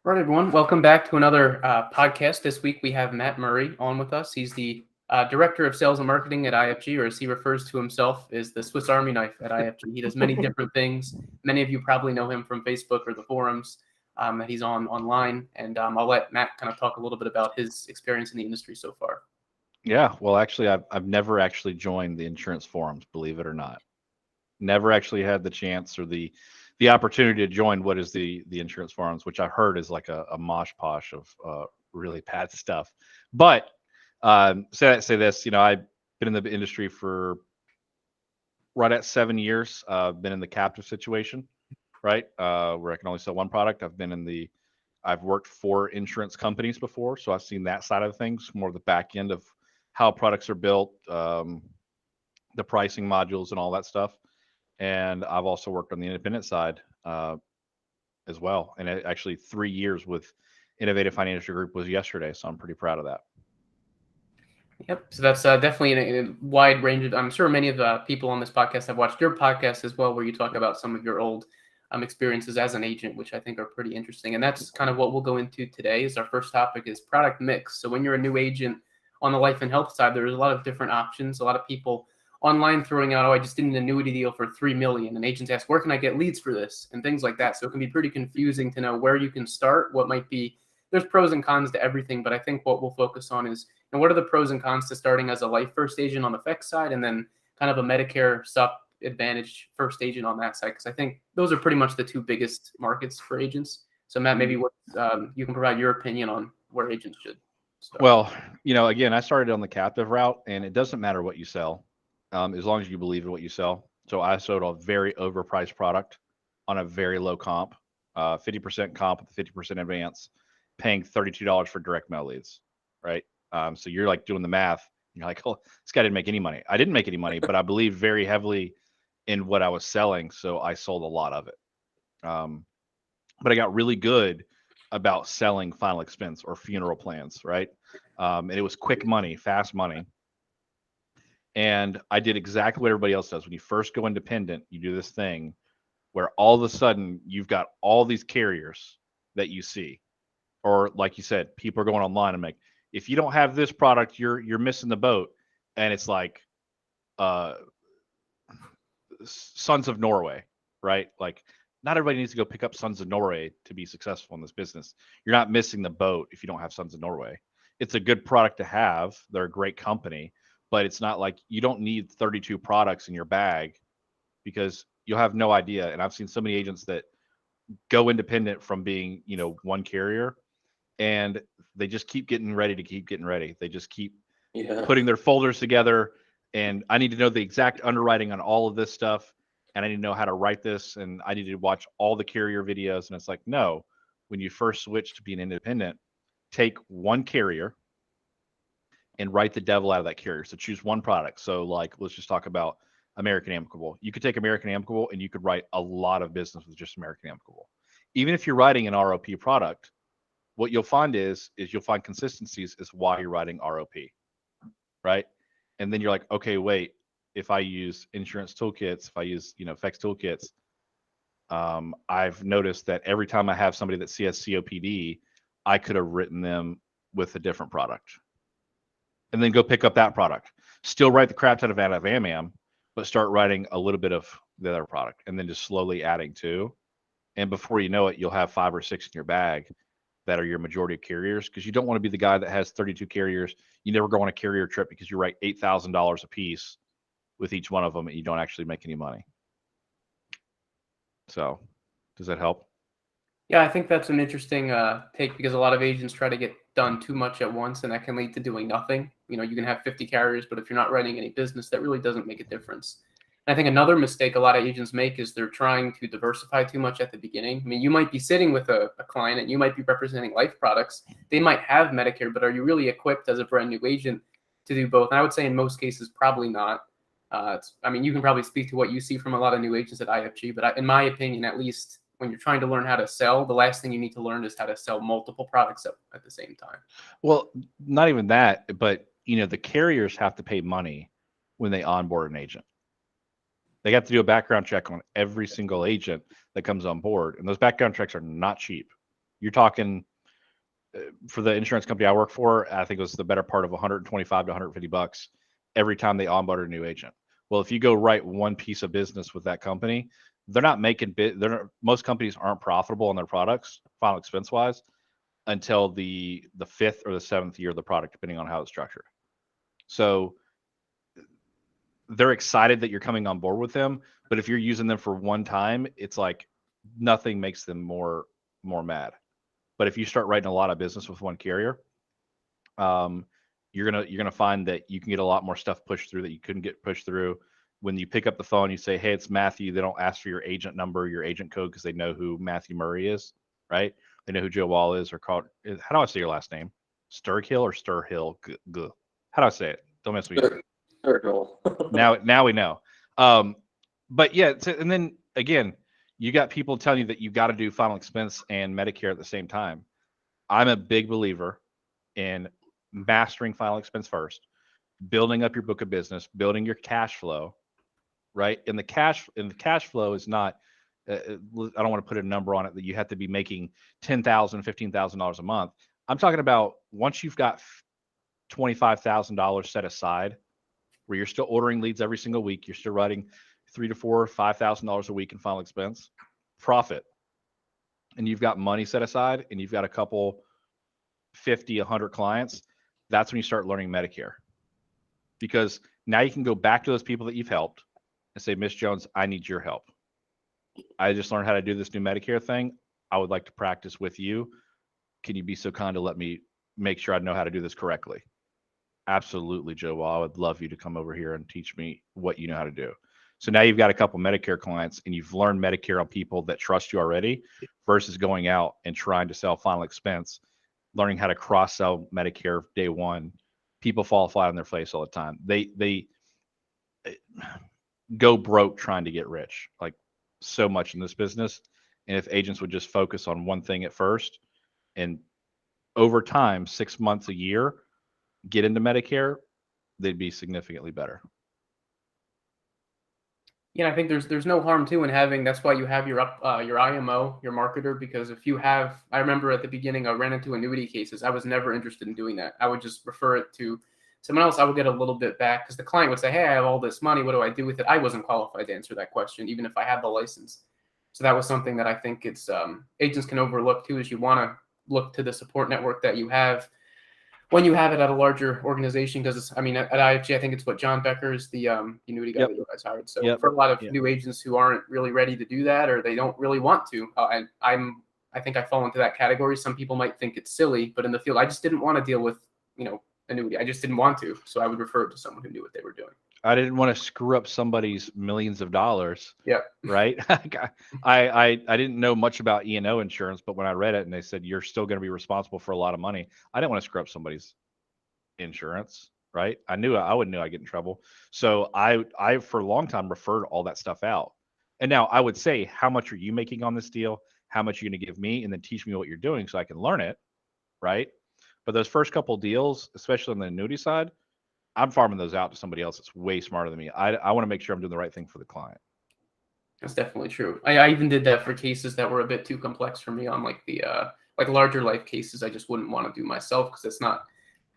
All right, everyone. Welcome back to another podcast. This week we have Matt Murray on with us. He's the Director of Sales and Marketing at IFG, or as he refers to himself, is the Swiss Army knife at IFG. He does many different things. Many of you probably know him from Facebook or the forums that he's on online. And I'll let Matt kind of talk a little bit about his experience in the industry so far. Yeah, well, actually, I've never actually joined the insurance forums, believe it or not. Never actually had the chance or the opportunity to join what is the insurance forums, which I've heard is like a mosh posh of really bad stuff. But say this, I've been in the industry for right at 7 years. Been in the captive situation, right, where I can only sell one product. I've worked for insurance companies before, so I've seen that side of things, more of the back end of how products are built, the pricing modules, and all that stuff. And I've also worked on the independent side as well. And actually, 3 years with Innovative Financial Group was yesterday, so I'm pretty proud of that. Yep. So that's definitely a wide range of. I'm sure many of the people on this podcast have watched your podcast as well, where you talk about some of your old experiences as an agent, which I think are pretty interesting. And that's kind of what we'll go into today. Is our first topic is product mix. So when you're a new agent on the life and health side, there's a lot of different options. A lot of people online throwing out, "Oh, I just did an annuity deal for 3 million," and agents ask, "Where can I get leads for this?" and things like that. So it can be pretty confusing to know where you can start. What might be There's pros and cons to everything, but I think what we'll focus on is, and what are the pros and cons to starting as a life first agent on the FX side, and then kind of a Medicare sup advantage first agent on that side? Because I think those are pretty much the two biggest markets for agents. So Matt, maybe what you can provide your opinion on where agents should start. Well, again, I started on the captive route, and it doesn't matter what you sell, as long as you believe in what you sell. So I sold a very overpriced product on a very low comp, 50% comp with 50% advance, paying $32 for direct mail leads, right? So you're like doing the math. You're like, oh, this guy didn't make any money. I didn't make any money, but I believed very heavily in what I was selling, so I sold a lot of it. But I got really good about selling final expense or funeral plans, right? And it was quick money, fast money. And I did exactly what everybody else does. When you first go independent, you do this thing where all of a sudden you've got all these carriers that you see, or like you said, people are going online and like, if you don't have this product, you're missing the boat. And it's like uh, Sons of Norway, right? Like, not everybody needs to go pick up Sons of Norway to be successful in this business. You're not missing the boat if you don't have Sons of Norway. It's a good product to have. They're a great company, but it's not like you don't need 32 products in your bag because you'll have no idea. And I've seen so many agents that go independent from being, one carrier, and they just keep getting ready to keep getting ready. They just keep putting their folders together, and I need to know the exact underwriting on all of this stuff, and I need to know how to write this, and I need to watch all the carrier videos. And it's like, no, when you first switch to being independent, take one carrier and write the devil out of that carrier. So choose one product. So like, let's just talk about American Amicable. You could take American Amicable and you could write a lot of business with just American Amicable. Even if you're writing an ROP product, what you'll find is you'll find consistencies is why you're writing ROP, right? And then you're like, okay, wait, if I use insurance toolkits, if I use, FX toolkits, I've noticed that every time I have somebody that has COPD, I could have written them with a different product. And then go pick up that product. Still write the crap ton of AMAM, but start writing a little bit of the other product, and then just slowly adding to. And before you know it, you'll have 5 or 6 in your bag that are your majority of carriers, because you don't want to be the guy that has 32 carriers. You never go on a carrier trip because you write $8,000 a piece with each one of them and you don't actually make any money. So does that help? Yeah, I think that's an interesting take, because a lot of agents try to get done too much at once, and that can lead to doing nothing. You can have 50 carriers, but if you're not writing any business, that really doesn't make a difference. And I think another mistake a lot of agents make is they're trying to diversify too much at the beginning. I mean, you might be sitting with a client and you might be representing life products. They might have Medicare, but are you really equipped as a brand new agent to do both? And I would say in most cases, probably not. You can probably speak to what you see from a lot of new agents at IFG, but in my opinion, at least, when you're trying to learn how to sell, the last thing you need to learn is how to sell multiple products at the same time. Well, not even that, but the carriers have to pay money when they onboard an agent. They have to do a background check on every single agent that comes on board, and those background checks are not cheap. You're talking for the insurance company I work for, I think it was the better part of 125 to 150 bucks every time they onboarded a new agent. Well, if you go write one piece of business with that company, they're not making most companies aren't profitable on their products, final expense wise, until the fifth or the seventh year of the product, depending on how it's structured. So they're excited that you're coming on board with them, but if you're using them for one time, it's like nothing makes them more mad. But if you start writing a lot of business with one carrier, you're gonna find that you can get a lot more stuff pushed through that you couldn't get pushed through. When you pick up the phone, you say, "Hey, it's Matthew." They don't ask for your agent number, your agent code, because they know who Matthew Murray is, right? They know who Joe Wall is, or called. How do I say your last name? Sturgill or Sturhill? How do I say it? Don't mess with me. Circle. Now we know. But yeah, and then again, you got people telling you that you got to do final expense and Medicare at the same time. I'm a big believer in mastering final expense first, building up your book of business, building your cash flow, right? And the cash flow is not. I don't want to put a number on it that you have to be making $10,000, $15,000 a month. I'm talking about once you've got $25,000 set aside, where you're still ordering leads every single week, you're still writing $3,000 to $4,000, $5,000 a week in final expense, profit, and you've got money set aside, and you've got a couple 50, 100 clients. That's when you start learning Medicare, because now you can go back to those people that you've helped and say, "Miss Jones, I need your help. I just learned how to do this new Medicare thing. I would like to practice with you. Can you be so kind to let me make sure I know how to do this correctly?" Absolutely, Joe. Well, I would love you to come over here and teach me what you know how to do. So now you've got a couple Medicare clients, and you've learned Medicare on people that trust you already, versus going out and trying to sell final expense, learning how to cross sell Medicare day one. People fall flat on their face all the time. They go broke trying to get rich, like so much in this business. And if agents would just focus on one thing at first, and over time, 6 months, a year, get into Medicare, they'd be significantly better. Yeah, I think there's no harm too in having. That's why you have your IMO, your marketer, because if you have, I remember at the beginning I ran into annuity cases. I was never interested in doing that. I would just refer it to someone else. I would get a little bit back because the client would say, "Hey, I have all this money. What do I do with it?" I wasn't qualified to answer that question, even if I had the license. So that was something that I think it's agents can overlook too. Is you want to look to the support network that you have when you have it at a larger organization, because it's, I mean, at IFG, I think it's what John Becker is the annuity guy Yep. that you guys hired. So Yep. for a lot of Yep. new agents who aren't really ready to do that, or they don't really want to, I think I fall into that category. Some people might think it's silly, but in the field, I just didn't want to deal with, annuity. I just didn't want to. So I would refer it to someone who knew what they were doing. I didn't want to screw up somebody's millions of dollars. Yeah. Right. I didn't know much about E&O insurance, but when I read it and they said you're still going to be responsible for a lot of money, I didn't want to screw up somebody's insurance. Right. I knew I'd get in trouble. So I for a long time referred all that stuff out. And now I would say, how much are you making on this deal? How much are you going to give me? And then teach me what you're doing so I can learn it. Right. But those first couple deals, especially on the annuity side, I'm farming those out to somebody else that's way smarter than me. I want to make sure I'm doing the right thing for the client. That's definitely true. I even did that for cases that were a bit too complex for me on like the like larger life cases. I just wouldn't want to do myself because it's not.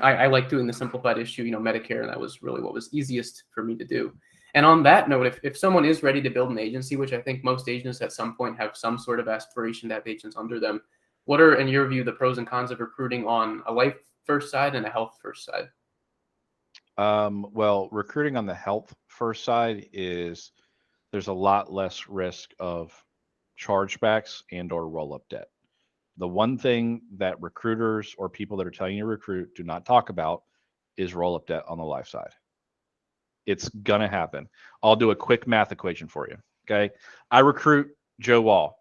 I like doing the simplified issue, Medicare, and that was really what was easiest for me to do. And on that note, if someone is ready to build an agency, which I think most agents at some point have some sort of aspiration to have agents under them, what are, in your view, the pros and cons of recruiting on a life first side and a health first side? Well, recruiting on the health first side is there's a lot less risk of chargebacks and or roll-up debt. The one thing that recruiters or people that are telling you to recruit do not talk about is roll-up debt on the life side. It's gonna happen. I'll do a quick math equation for you. Okay. I recruit Joe Wall.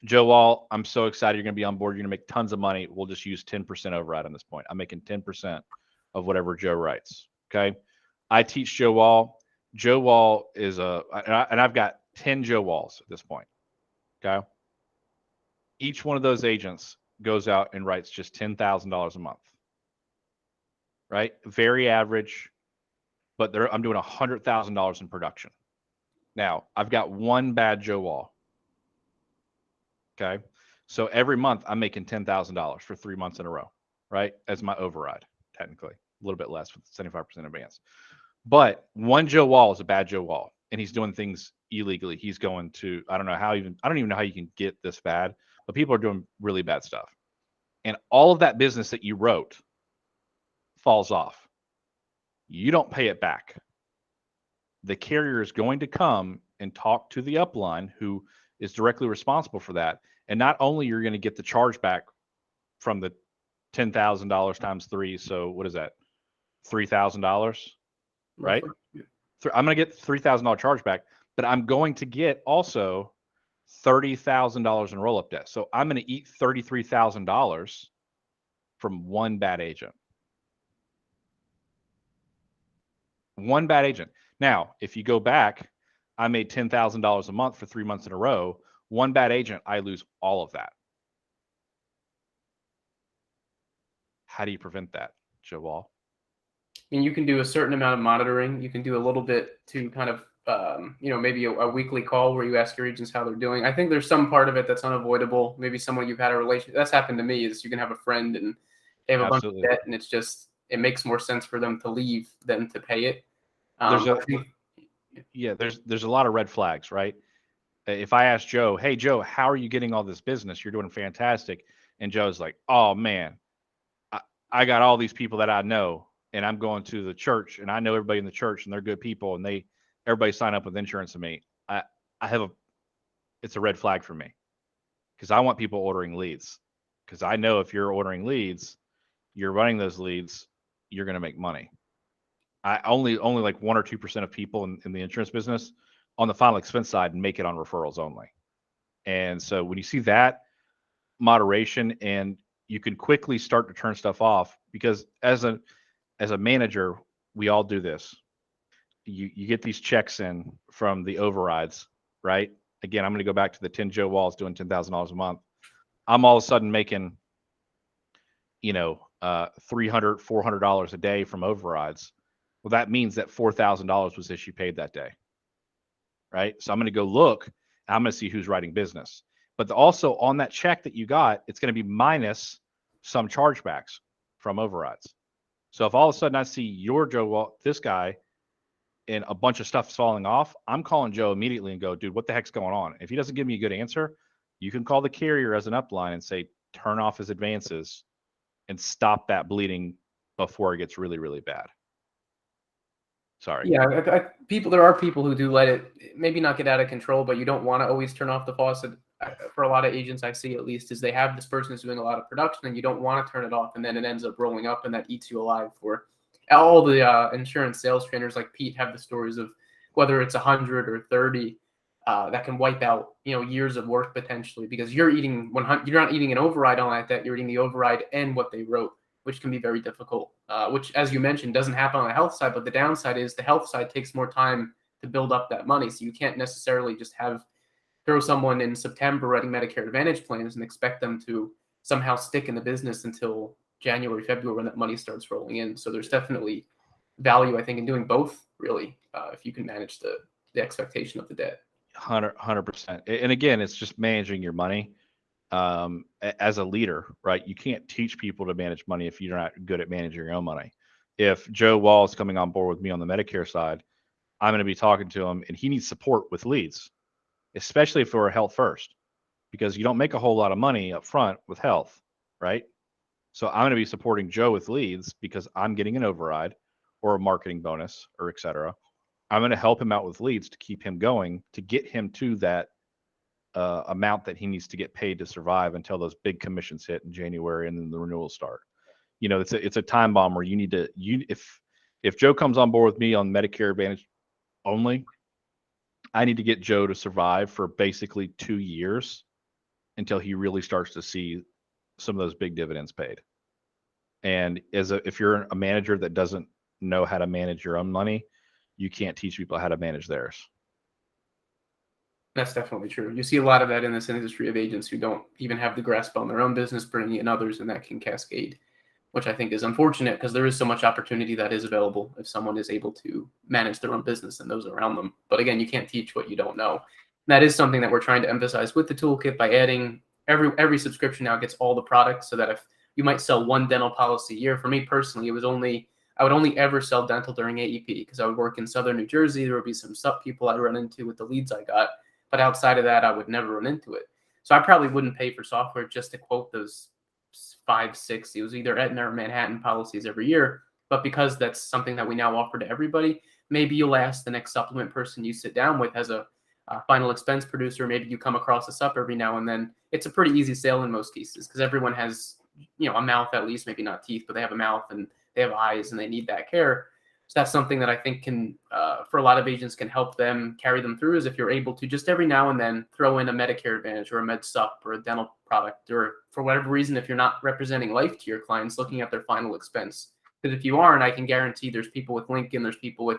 Joe Wall, I'm so excited you're gonna be on board. You're gonna make tons of money. We'll just use 10% override on this point. I'm making 10% of whatever Joe writes. Okay. I teach Joe Wall. Joe Wall is and I've got 10 Joe Walls at this point. Okay. Each one of those agents goes out and writes just $10,000 a month. Right. Very average, but I'm doing $100,000 in production. Now I've got one bad Joe Wall. Okay. So every month I'm making $10,000 for 3 months in a row, right? As my override, technically, a little bit less with 75% advance. But one Joe Wall is a bad Joe Wall, and he's doing things illegally. He's going to, I don't even know how you can get this bad, but people are doing really bad stuff. And all of that business that you wrote falls off. You don't pay it back. The carrier is going to come and talk to the upline who is directly responsible for that. And not only you're going to get the charge back from the $10,000 times three. So what is that? $3,000, right? I'm going to get $3,000 charge back, but I'm going to get also $30,000 in roll-up debt. So I'm going to eat $33,000 from one bad agent. One bad agent. Now, if you go back, I made $10,000 a month for 3 months in a row. One bad agent, I lose all of that. How do you prevent that, Joe Wall? I mean, you can do a certain amount of monitoring. You can do a little bit to kind of, maybe a weekly call where you ask your agents how they're doing. I think there's some part of it that's unavoidable. Maybe someone you've had a relationship. That's happened to me is you can have a friend and they have a bunch of debt and it makes more sense for them to leave than to pay it. There's a lot of red flags, right? If I ask Joe, hey, Joe, how are you getting all this business? You're doing fantastic. And Joe's like, oh, man, I got all these people that I know, and I'm going to the church, and I know everybody in the church, and they're good people, and everybody sign up with insurance to me. It's a red flag for me because I want people ordering leads because I know if you're ordering leads, you're running those leads, you're going to make money. I only like 1 or 2% of people in the insurance business on the final expense side make it on referrals only. And so when you see that moderation, and you can quickly start to turn stuff off, because as a manager, we all do this. You get these checks in from the overrides, right? Again, I'm going to go back to the 10 Joe Walls doing $10,000 a month. I'm all of a sudden making, $300, $400 a day from overrides. Well, that means that $4,000 was issue paid that day, right? So I'm going to go look, and I'm going to see who's writing business. But also on that check that you got, it's going to be minus some chargebacks from overrides. So if all of a sudden I see your Joe Wall, this guy, and a bunch of stuff's falling off, I'm calling Joe immediately and go, dude, what the heck's going on? If he doesn't give me a good answer, you can call the carrier as an upline and say, turn off his advances and stop that bleeding before it gets really, really bad. Sorry. Yeah, there are people who do let it maybe not get out of control, but you don't want to always turn off the faucet. For a lot of agents I see, at least, is they have this person who's doing a lot of production and you don't want to turn it off, and then it ends up rolling up, and that eats you alive. For all the insurance sales trainers like Pete have the stories of whether it's 100 or 30 that can wipe out years of work potentially, because you're eating 100. You're not eating an override on that debt. You're eating the override and what they wrote, which can be very difficult, which, as you mentioned, doesn't happen on the health side. But the downside is the health side takes more time to build up that money. So you can't necessarily just throw someone in September writing Medicare Advantage plans and expect them to somehow stick in the business until January, February, when that money starts rolling in. So there's definitely value, I think, in doing both, really, if you can manage the expectation of the debt. 100%. And again, it's just managing your money. As a leader, right? You can't teach people to manage money if you're not good at managing your own money. If Joe Wall is coming on board with me on the Medicare side, I'm going to be talking to him, and he needs support with leads, especially if we're health first, because you don't make a whole lot of money up front with health, right? So I'm going to be supporting Joe with leads because I'm getting an override or a marketing bonus or et cetera. I'm going to help him out with leads to keep him going, to get him to that amount that he needs to get paid to survive until those big commissions hit in January and then the renewals start. It's a time bomb where you need to, if Joe comes on board with me on Medicare Advantage only, I need to get Joe to survive for basically 2 years until he really starts to see some of those big dividends paid. And if you're a manager that doesn't know how to manage your own money, you can't teach people how to manage theirs. That's definitely true. You see a lot of that in this industry of agents who don't even have the grasp on their own business, bringing in others, and that can cascade, which I think is unfortunate because there is so much opportunity that is available if someone is able to manage their own business and those around them. But again, you can't teach what you don't know. And that is something that we're trying to emphasize with the toolkit by adding every subscription now gets all the products, so that if you might sell one dental policy a year. For me personally, I would only ever sell dental during AEP because I would work in Southern New Jersey. There would be some sup people I'd run into with the leads I got, but outside of that, I would never run into it. So I probably wouldn't pay for software just to quote those 5, 6. It was either Aetna or Manhattan policies every year. But because that's something that we now offer to everybody, maybe you'll ask the next supplement person you sit down with as a final expense producer. Maybe you come across a sup every now and then. It's a pretty easy sale in most cases because everyone has, a mouth, at least, maybe not teeth, but they have a mouth and they have eyes and they need that care. So that's something that I think can, for a lot of agents, can help them carry them through, is if you're able to just every now and then throw in a Medicare Advantage or a Med Sup or a dental product, or for whatever reason, if you're not representing life to your clients, looking at their final expense. Because if you aren't, I can guarantee there's people with Lincoln, there's people with,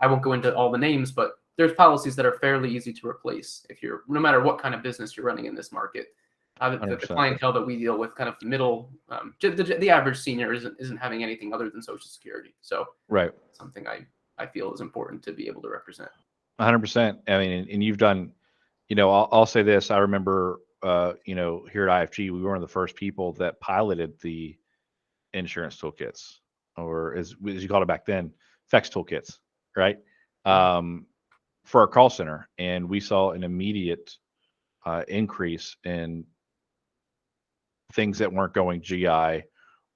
I won't go into all the names, but there's policies that are fairly easy to replace if you're, no matter what kind of business you're running in this market. The clientele that we deal with, kind of middle, the average senior isn't having anything other than Social Security. So right, something I feel is important to be able to represent. 100%. I mean, and you've done, I'll say this. I remember, here at IFG, we were one of the first people that piloted the insurance toolkits, or as you called it back then, FX toolkits, right? For our call center, and we saw an immediate increase in things that weren't going GI,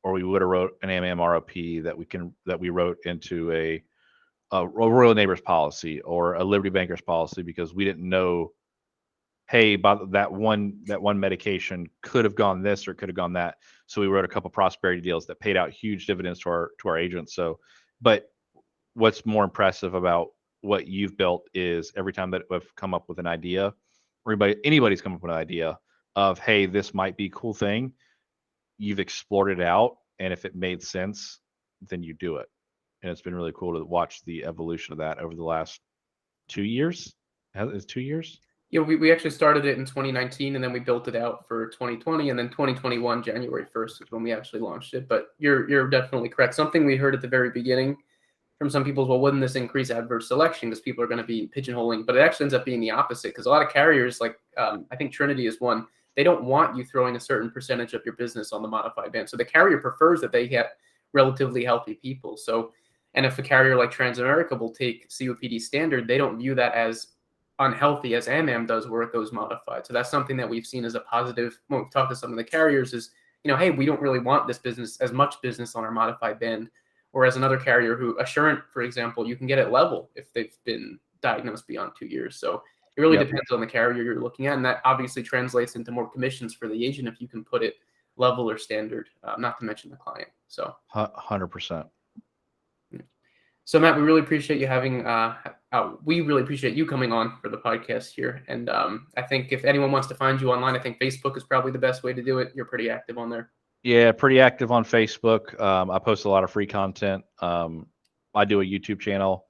or we would have wrote an MMROP that we wrote into a Royal Neighbors policy or a Liberty Bankers policy, because we didn't know, hey, about that one medication could have gone this or could have gone that. So we wrote a couple prosperity deals that paid out huge dividends to our agents. So, but what's more impressive about what you've built is every time that we've come up with an idea, or anybody's come up with an idea of, hey, this might be a cool thing, you've explored it out, and if it made sense, then you do it. And it's been really cool to watch the evolution of that over the last 2 years. Is 2 years? Yeah, we actually started it in 2019, and then we built it out for 2020, and then 2021 January 1st is when we actually launched it. But you're definitely correct. Something we heard at the very beginning from some people is, well, wouldn't this increase adverse selection because people are going to be pigeonholing? But it actually ends up being the opposite, because a lot of carriers, like I think Trinity is one, they don't want you throwing a certain percentage of your business on the modified band. So the carrier prefers that they get relatively healthy people. So, and if a carrier like Transamerica will take COPD standard, they don't view that as unhealthy as AMAM does where it goes modified. So that's something that we've seen as a positive when we've talked to some of the carriers is, hey, we don't really want this business, as much business on our modified band. Or as another carrier who, Assurant, for example, you can get it level if they've been diagnosed beyond 2 years. So it really depends on the carrier you're looking at. And that obviously translates into more commissions for the agent if you can put it level or standard, not to mention the client. So 100%. So Matt, we really appreciate you we really appreciate you coming on for the podcast here. And I think if anyone wants to find you online, I think Facebook is probably the best way to do it. You're pretty active on there. Yeah, pretty active on Facebook. I post a lot of free content. I do a YouTube channel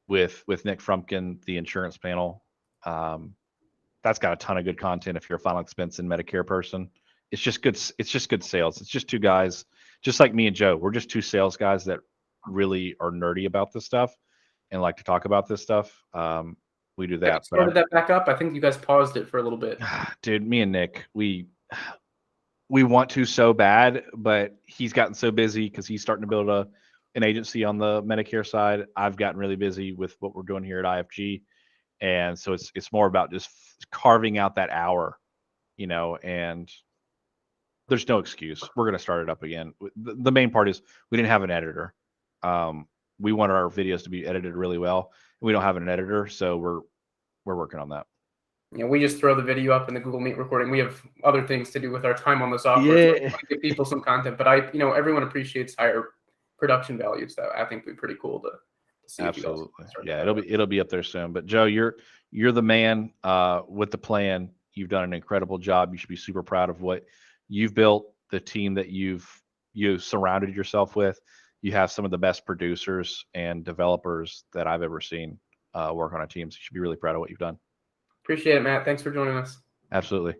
with Nick Frumpkin, the insurance panel. That's got a ton of good content if you're a final expense and Medicare person. It's just good. It's just good sales. It's just two guys, just like me and Joe. We're just two sales guys that really are nerdy about this stuff and like to talk about this stuff. We do that. Have you started that back up? I think you guys paused it for a little bit. Dude, me and Nick, we want to so bad, but he's gotten so busy because he's starting to build an agency on the Medicare side. I've gotten really busy with what we're doing here at IFG. And so it's more about just carving out that hour, and there's no excuse. We're going to start it up again. The main part is we didn't have an editor. We want our videos to be edited really well. We don't have an editor, so we're working on that. We just throw the video up in the Google Meet recording. We have other things to do with our time on the software. Yeah. So give people some content, but everyone appreciates higher production values. That I think would be pretty cool to see. Absolutely. Yeah, it'll be up there soon. But Joe, you're the man with the plan. You've done an incredible job. You should be super proud of what you've built, the team that you've surrounded yourself with. You have some of the best producers and developers that I've ever seen work on a team. So you should be really proud of what you've done. Appreciate it, Matt. Thanks for joining us. Absolutely.